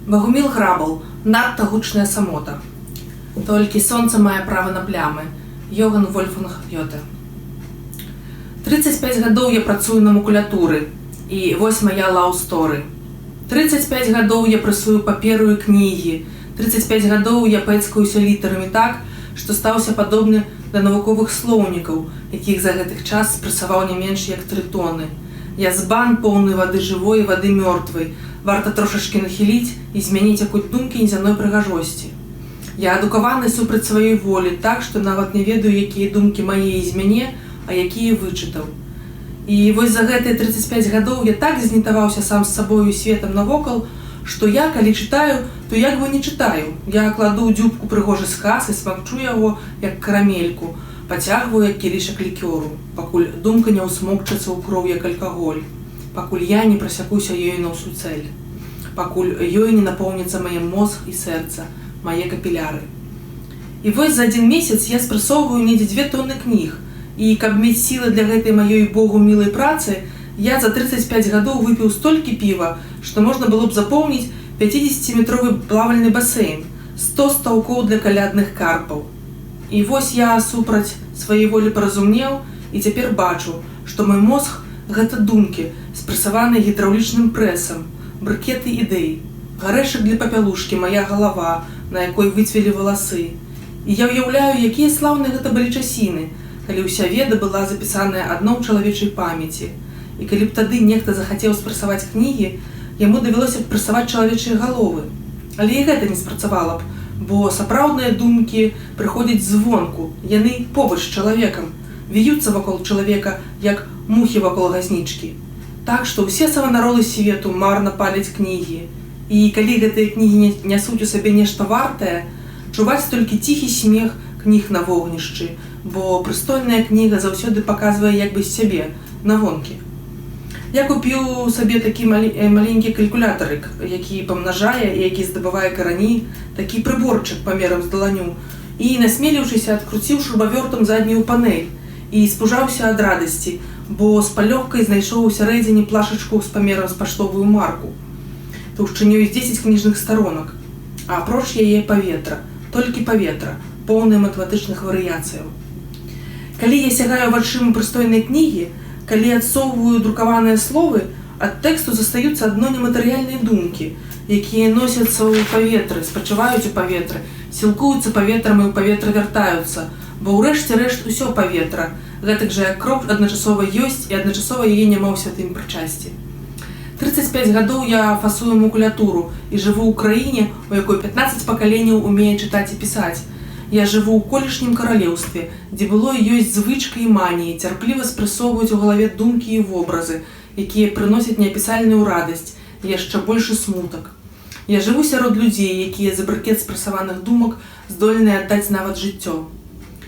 Богуміл Грабл, надта гучная самота. Толькі сонца мае права на плямы. Йоган Вольфганг Гёте. 35 гадоў я працую на макулятуры, і вось моя лаўсторы. 35 гадоў я прасую паперу і кнігі. 35 гадоў я пэцкаюся літарамі так, што стаўся падобны да навуковых слоўнікаў, якіх за гэтых час спрэсаваў не менш як 3 тоны. Я збан поўны вады жывой і вады мёртвай. Варта трошачкі нахіліць і змяніць якусь думкі незямной прыгажосці. Я адукаваны супраць сваёй волі так, што нават не ведаю, якія думкі мае з мяне, а якія вычытаў. І вось за гэтыя 35 гадоў я так знітаваўся сам з сабою і светам навокал, што я, калі чытаю, то як бы не чытаю. Я кладу ў дзюбку прыгожы сказ і смакчу яго, як карамельку, пацягваю як кілішак лікёру, пакуль думка не ўсмокчацца ў кроў як алкаголь, пакуль я не прасякуся ёй на ўсю цэль, пакуль ёй не напоўніцца мае мозг і сэрца, мае капіляры. І вось за 1 месяц я спрэсоўваю недзе 2 тоны кніг, і каб мець сілы для гэтай маёй богу мілай працы, я за 35 гадоў выпіў столькі піва, што можна было б запоўніць 50-метровы плавальны басейн, 100 стаўкоў для калядных карпаў. І вось я супраць сваёй волі паразумеў і цяпер бачу, што мой мозг – гэта думкі, спрэсаваныя гідраўлічным прэсам, брыкеты ідэй, гарэшак для папялушкі моя галава, на якой выцвелі валасы. І я ўяўляю, якія слаўныя гэта былі часіны, калі ўся веда была запісаная адно ў чалавечай памяці. І калі б тады нехта захацеў спрэсаваць кнігі, яму давялося б прэсаваць чалавечыя галовы. Але і гэта не спрацавала б, бо сапраўдныя думкі прыходзяць звонку, яны побач з чалавекам, віюцца вакол чалавека, як мухі вакол газнічкі. Так што ўсе саванаролы свету марна паляць кнігі. І калі гэтыя кнігі нясуць у сабе нешта вартае, чуваць толькі ціхі смех кніг на вогнішчы, бо прыстойная кніга заўсёды паказвае як бы з сябе, навонкі. Я купіў сабе такі маленькі калькулятарык, які памнажае і які здабывае карані, такі прыборчык памерам з даланю, і, насмеліўшыся, адкруціў шурбавёртам заднюю панель і спужаўся ад радасці, бо з палёгкай знайшоў у сярэдзіне плашачку з памерам з паштовую марку. Таўшчынёй з 10 кніжных старонак, а апроч яе паветра, толькі паветра, поўнае матэматычных варыяцыяў. Калі я сягаю вачыма прыстойнай кнігі, калі адсоўваю друкаваныя словы, ад тэксту застаюцца адно нематэрыяльныя думкі, якія носяцца ў паветры, спачываюць у паветры, сілкуюцца паветрам і ў паветра вяртаюцца, бо ўрэшце рэшт усё паветра, гэтак жа як кроў адначасова ёсць і адначасова яе няма ў святым прычасці. 35 гадоў я фасую макулятуру і жыву ў краіне, у якой 15 пакаленняў умее чытаць і пісаць. Я жыву ў колішнім каралеўстве, дзе было і ёсць звычка і маніі, цярпліва спрэсоўваюць у галаве думкі і вобразы, якія прыносяць неапісальную радасць і яшчэ большы смутак. Я жыву сярод людзей, якія за брыкет спрэсаваных думак здольныя аддаць нават жыццё.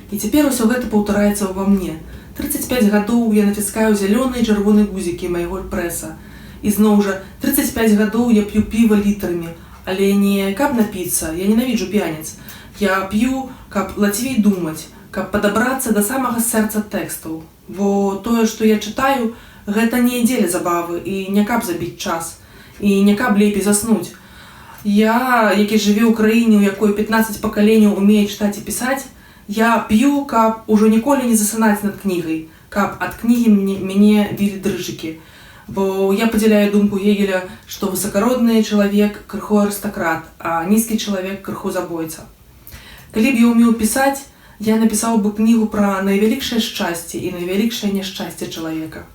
І цяпер усё гэта паўтараецца ўва мне. 35 гадоў я націскаю зялёныя і чырвоныя гузікі майго прэса. І зноў жа, 35 гадоў я п'ю піва літрамі, але не каб напіцца, я ненавіджу п'яніц. Я п'ю, каб лацвей думаць, каб падабрацца да самага сэрца тэкстаў. Бо тое, што я чытаю, гэта не дзеля забавы і не каб забіць час, і не каб лепей заснуць. Я, які жыве ў краіне, у якой 15 пакаленняў умее чытаць і пісаць, я п'ю, каб ужо ніколі не засынаць над кнігай, каб ад кнігі мяне білі дрыжыкі. Бо я падзяляю думку Гегеля, што высакародны чалавек крыху арыстакрат, а нізкі чалавек крыху забойца. Калі б я ўмеў пісаць, я напісаў бы кнігу пра найвялікшае шчасце і найвялікшае няшчасце чалавека.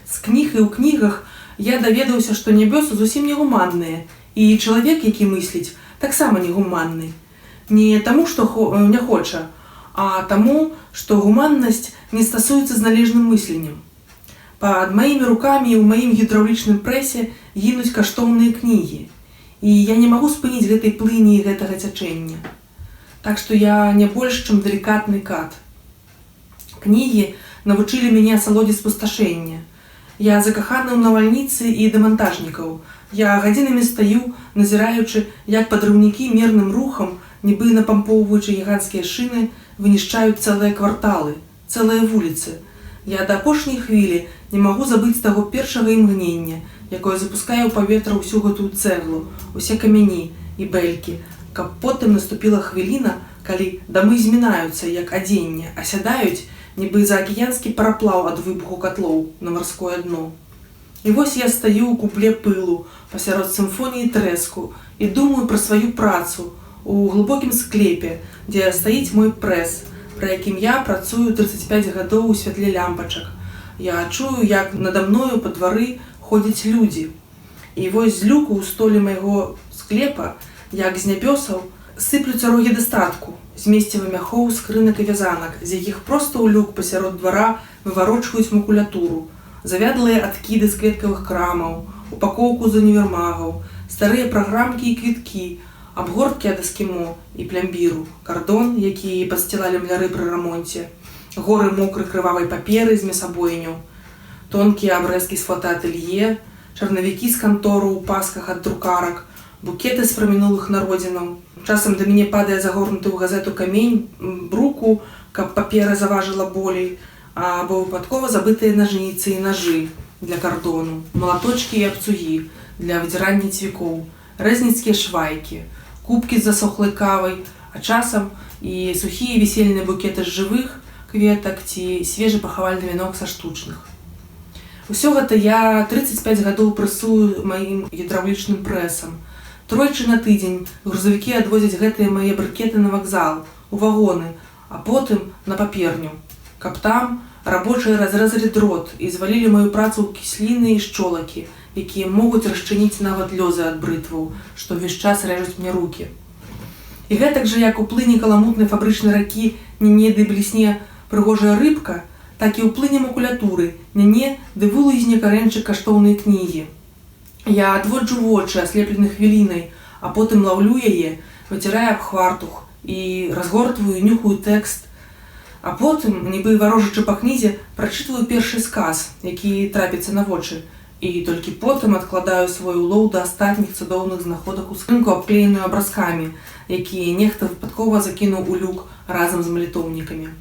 З кніг і ў кнігах я даведаўся, што нябёсы зусім негуманныя, і чалавек, які мысліць, таксама негуманны. Не таму, што не хоча, а таму, што гуманнасць не стасуецца з належным мысленнем. Пад маімі рукамі і ў маім гідраўлічным прэсе гінуць каштоўныя кнігі, і я не магу спыніць гэтай плыні і гэтага цячэння. Так што я не больш, чым далікатны кат. Кнігі навучылі мяне асалодзіць спусташэння. Я закаханы ў навальніцы і дэмантажнікаў. Я гадзінамі стаю, назіраючы, як падрыўнікі мерным рухам, нібы напампоўваючы гіганцкія шыны, вынішчаюць цэлыя кварталы, цэлыя вуліцы. Я да апошняй хвілі Не магу забыць таго першага імгнення, якое запускае ў паветра ўсю гэтую цэглу, усе камяні і бэлькі, каб потым наступіла хвіліна, калі дамы змінаюцца, як адзенне, а сядаюць, нібы заакіянскі параплаў ад выбуху катлоў на марское дно. І вось я стаю ў купле пылу пасярод сімфоніі трэску і думаю пра сваю працу у глыбокім склепе, дзе стаіць мой прэс, пры якім я працую 35 гадоў у святле лямпачак. Я чую, як нада мною па двары ходзяць людзі. І вось з люку ў столі майго склепа, як з нябёсаў, сыплюцца рогі дастатку з месціва мяхоў, скрынак і вязанак, з якіх проста ў люк пасярод двара выварочваюць макулятуру, завядлыя адкіды з кветкавых крамаў, упакоўку з універмагаў, старыя праграмкі і квіткі, абгорткі ад эскімо і плямбіру, кардон, які падсцілалі мляры пры рамонце, горы мокрай крывавай паперы з месабойняў, тонкія абрэзкі з фотаатэлье, чарнавікі з кантору ў пасках ад друкарак, букеты з прамінулых народзінаў. Часам да мяне падае загорнуты ў газету камень, бруку, каб папера заважыла болей, або выпадкова забытыя нажніцы і нажы для кардону, малаточкі і абцугі для выдзірання цвікоў, рэзніцкія швайкі, кубкі з засохлай кавай, а часам і сухія весельныя букеты з жывых кветак ці свежы пахавальны вянок са штучных. Усё гэта я 35 гадоў прэсую маім гідраўлічным прэсам. Тройчы на тыдзень грузавікі адвозяць гэтыя мае брыкеты на вакзал, у вагоны, а потым на паперню, каб там рабочыя разрэзалі дрот і звалілі маю працу ў кісліны і шчолакі, якія могуць расчыніць нават лёзы ад брытваў, што ўвесь час рэжуць мне рукі. І гэтак жа, як у плыні каламутнай фабрычнай ракі не-не ды блісне прыгожая рыбка, так і ў плыні макулятуры не-не ды вылызне карэнчык каштоўнай кнігі. Я адводжу вочы, аслеплены хвілінай, а потым лаўлю яе, выціраю аб хвартух і разгортваю, нюхаю тэкст, а потым, нібы варожачы па кнізе, прачытваю першы сказ, які трапіцца на вочы, і толькі потым адкладаю свой улоў да астатніх цудоўных знаходак у скрынку, абклееную абразкамі, якія нехта выпадкова закінуў у люк разам з малітоўнікамі.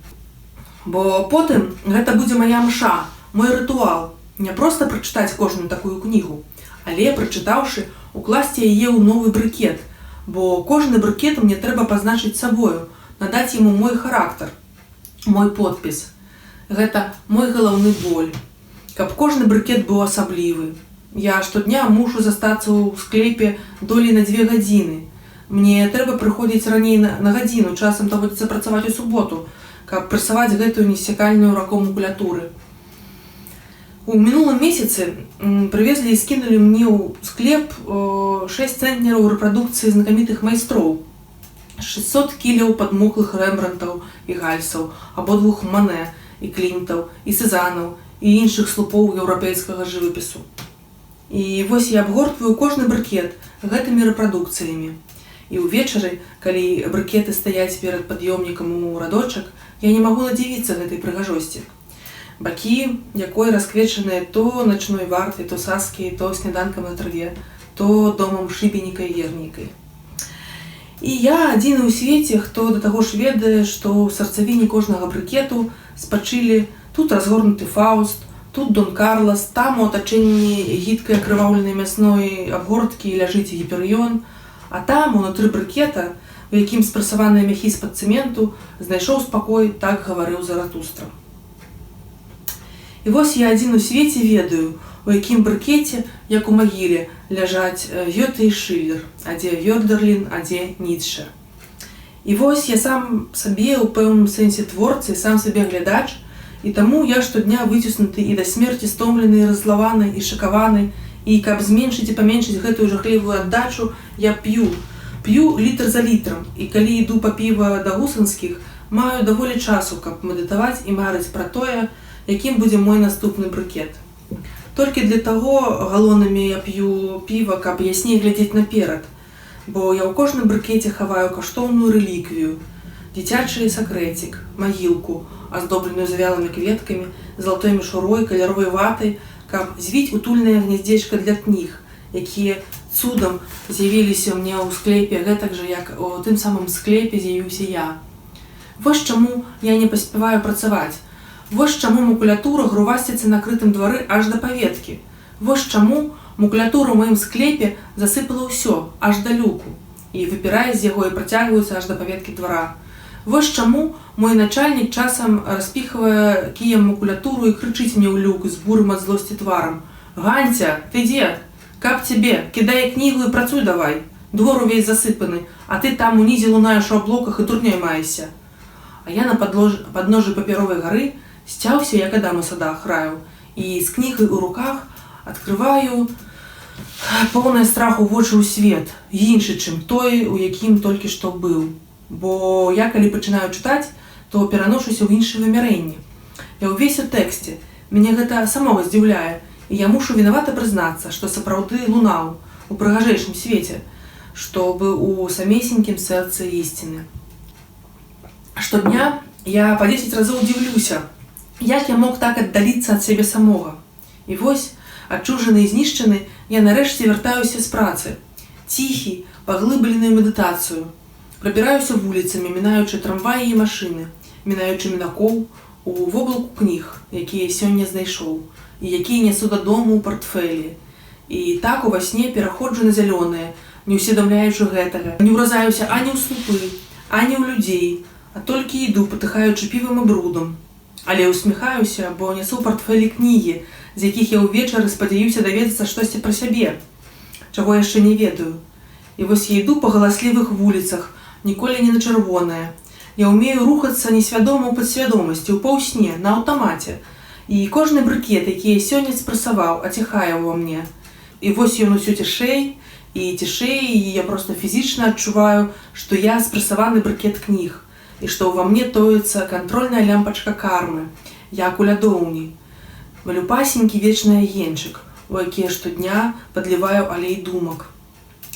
Бо потым гэта будзе мая мша, мой рытуал, не проста прачытаць кожную такую кнігу, але, прачытаўшы, укласці яе ў новы брыкет, бо кожны брыкет мне трэба пазначыць сабою, надаць яму мой характар, мой подпіс. Гэта мой галаўны боль, каб кожны брыкет быў асаблівы. Я штодня мушу застацца ў склепе долей на 2 гадзіны. Мне трэба прыходзіць раней на гадзіну, часам даводзіцца працаваць у суботу, каб прэсаваць гэтую несцякальную раку макулятуры. У мінулым месяцы прывезлі і скінулі мне ў склеп 6 цэнтнераў рэпрадукцыі знакамітых майстроў, 600 кіляў падмоклых рэмбрантаў і гальсаў, абодвух Мане і Клімтаў, і Сезанаў, і іншых слупоў еўрапейскага жывапісу. І вось я абгортваю кожны брыкет гэтымі рэпрадукцыямі. І ўвечары, калі брыкеты стаяць перад пад'ёмнікам у радочак, я не магу надзівіцца гэтай прыгажосці. Бакі, якой расквечаныя то начной вартай, то саскай, то сняданкам на траве, то домам шыбенікай і вернікай. І я адзіны ў свеце, хто да таго ж ведае, што ў сарцавіне кожнага брыкету спачылі тут разгорнуты Фауст, тут Дон Карлас, там у атачэнні гідкай акрываўленай мясной абгорткі ляжыць гіперыён, а там, унутры брыкета, у якім спрэсаваныя мяхі з-пад цэменту, знайшоў спакой, так гаварыў Заратустра. І вось я адзін у свеце ведаю, у якім брыкеце, як у магіле, ляжаць Гёте і Шыллер, а дзе Вёрдерлін, а дзе Ніцшэ. І вось я сам сабе ў пэўным сэнсе творцы, сам сабе глядач, і таму я штодня выціснуты і да смерці стомлены, раззлаваны і шакаваны, і каб зменшыць і паменшыць гэтую жахлівую аддачу, я п'ю літр за літрам, і калі іду па піва да гусанскіх, маю даволі часу, каб медытаваць і марыць пра тое, якім будзе мой наступны брыкет. Толькі для таго галонамі я п'ю піва, каб ясней глядзець наперад, бо я ў кожным брыкеце хаваю каштоўную рэліквію, дзіцячы сакрэцік, магілку, аздобленую завялымі кветкамі, залатой мішурой, каляровай ватай, каб звіць утульнае гняздзечка для кніг, якія цудам з'явіліся мне ў склепе, гэтак жа, як у тым самым склепе з'явіўся я. Вось чаму я не паспяваю працаваць, Вось чаму макулятура грувасціцца на крытым двары аж да паветкі. Вось чаму макулятура ў маім склепе засыпала ўсё, аж да люку, і выпірае з яго і працягваюцца аж да паветкі двара. Вось чаму мой начальнік часам распіхвае кіем макулятуру і крычыць мне ў люк з бурым ад злосці тварам: «Ганця, ты дзе? Каб цябе, кідай кнігу і працуй давай. Двор увесь засыпаны, а ты там унізе лунаеш у аблоках і дурнёй маешся». А я на падножжы папяровай гары сцяўся, як Адам у садах раю, і з кнігай у руках адкрываю поўнае страху вочы ў свет, іншы, чым той, у якім толькі што быў. Бо я, калі пачынаю чытаць, то пераношуся ў іншае вымярэнне. Я ўвесь у тэксце, мяне гэта самога здзіўляе, і я мушу вінавата прызнацца, што сапраўды лунаў у прыгажэйшым свеце, што быў у самесенькім сэрцы ісціны. Штодня я па 10 разоў дзіўлюся, як я мог так аддаліцца ад сябе самога. І вось, адчужаны і знішчаны, я нарэшце вяртаюся з працы, ціхі, паглыбленую медытацыю. Прабіраюся вуліцамі, мінаючы трамваі і машыны, мінаючы мінакоў у воблаку кніг, якія сёння знайшоў, і якія нясу дадому ў партфелі. І так ува сне пераходжу на зялёнае, не ўсведамляючы гэтага, не ўразаюся ані ў слупы, ані ў людзей, а толькі іду, патыхаючы півам і брудам. Але усміхаюся, бо нясу ў партфелі кнігі, з якіх я ўвечары спадзяюся даведацца штосьці пра сябе, чаго яшчэ не ведаю. І вось я іду па галаслівых вуліцах, ніколі не на чырвонае. Я ўмею рухацца несвядома ў падсвядомасці, у паўсне, на аўтамаце. І кожны брыкет, які я сёння спрасаваў, аціхае ўва мне. І вось ён усё цішэй і цішэй, і я проста фізічна адчуваю, што я спрасаваны брыкет кніг, і што ўва мне тоіцца кантрольная лямпачка кармы, як у лядоўні. Малюпасенькі вечны агеньчык, у які штодня падліваю алей думак,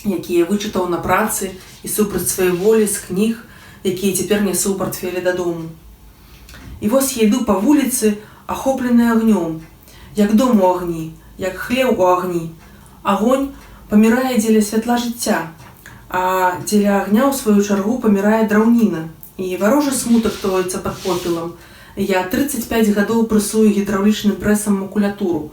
які я вычытаў на працы і супраць сваёй волі з кніг, якія цяпер нясу ў партфелі дадому. І вось я іду па вуліцы, ахоплены агнём, як дом у агні, як хлеў у агні. Агонь памірае дзеля святла жыцця, а дзеля агня ў сваю чаргу памірае драўніна, і варожы смутак тоіцца пад попелам. Я 35 гадоў прэсую гідраўлічным прэсам макулятуру.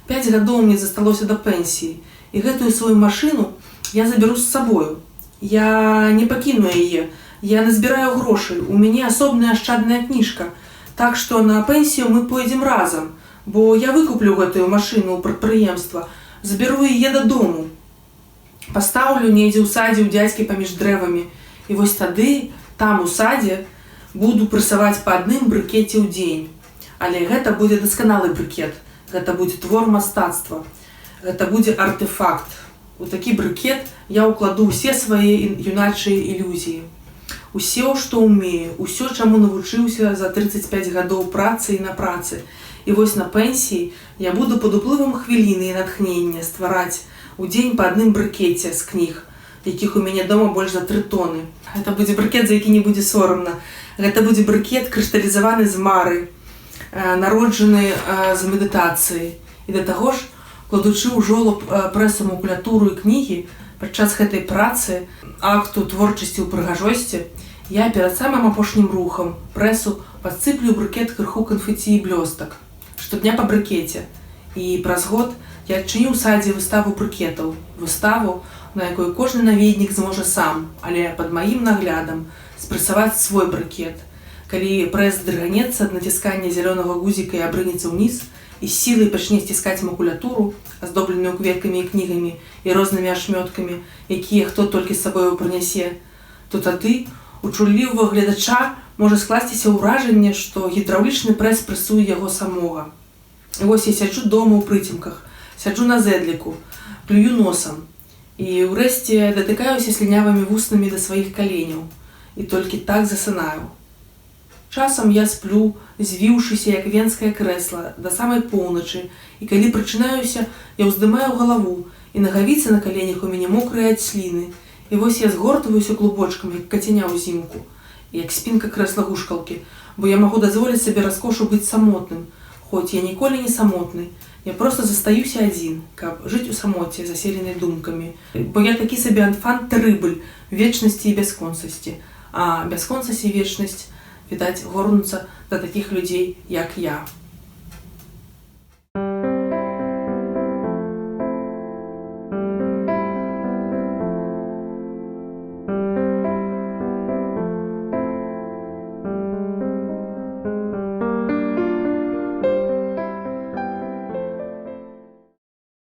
5 гадоў мне засталося да пенсіі, і гэтую сваю машыну я заберу з сабою. Я не пакіну яе, я назбіраю грошай, у мяне асобная ашчадная кніжка, так што на пенсію мы пойдзем разам, бо я выкуплю гэтую машыну ў прадпрыемства, заберу яе дадому, пастаўлю недзе ў садзе ў дзядзькі паміж дрэвамі, і вось тады, там у садзе, буду прэсаваць па адным брыкеце ў дзень. Але гэта будзе дасканалы брыкет, гэта будзе твор мастацтва, гэта будзе артефакт. У такі брыкет я ўкладу ўсе свае юначыя ілюзіі. Усё, што ўмею, усё, чаму навучыўся за 35 гадоў працы і на працы. І вось на пенсіі я буду пад уплывам хвіліны і натхнення ствараць у дзень па адным брыкеце з кніг, якіх у мяне дома больш за 3 тоны. Гэта будзе брыкет, за які не будзе сорамна. Гэта будзе брыкет крышталізаваны з мары, народжаны з медытацыі. І да таго ж, кладучы ў жолоб прэсу макулятуру і кнігі, падчас гэтай працы, акту творчасці ў прыгажосці, я перад самым апошнім рухам прэсу падсыплю брыкет крыху канфеці і блёстак. Штодня па брыкеце. І праз год я адчыню ў садзе выставу брыкетаў. Выставу, на якой кожны наведнік зможа сам, але пад маім наглядам, спрэсаваць свой брыкет. Калі прэс дрыганецца ад націскання зялёнага гузіка і абрынецца ўніз, і з сілай пачне сціскаць макулятуру, аздобленую кветкамі і кнігамі і рознымі ашмёткамі, якія хто толькі з сабою прынясе, то тады у чуллівага гледача можа скласціся ўражанне, што гідраўлічны прэс прэсуе яго самога. І вось я сяджу дома ў прыцемках, сяджу на зэдліку, плюю носам, і ўрэшце датыкаюся слінявымі вуснамі да сваіх каленяў, і толькі так засынаю. Часам я сплю, звіўшыся, як венскае крэсла, да самай поўначы, і калі прачынаюся, я ўздымаю галаву, і нагавіцы на каленях у мяне мокрыя ад сліны. І вось я згортваюся клубочкам, як кацяня ўзімку, як спінка крэсла-гушкалкі, бо я магу дазволіць сабе раскошу быць самотным, хоць я ніколі не самотны. Я проста застаюся адзін, каб жыць у самоце, заселенай думкамі. Бо я такі сабе анфант тэрыбль вечнасці і бясконцасці. А бясконцасць і вечнасць відаць, горнуцца да такіх людзей, як я.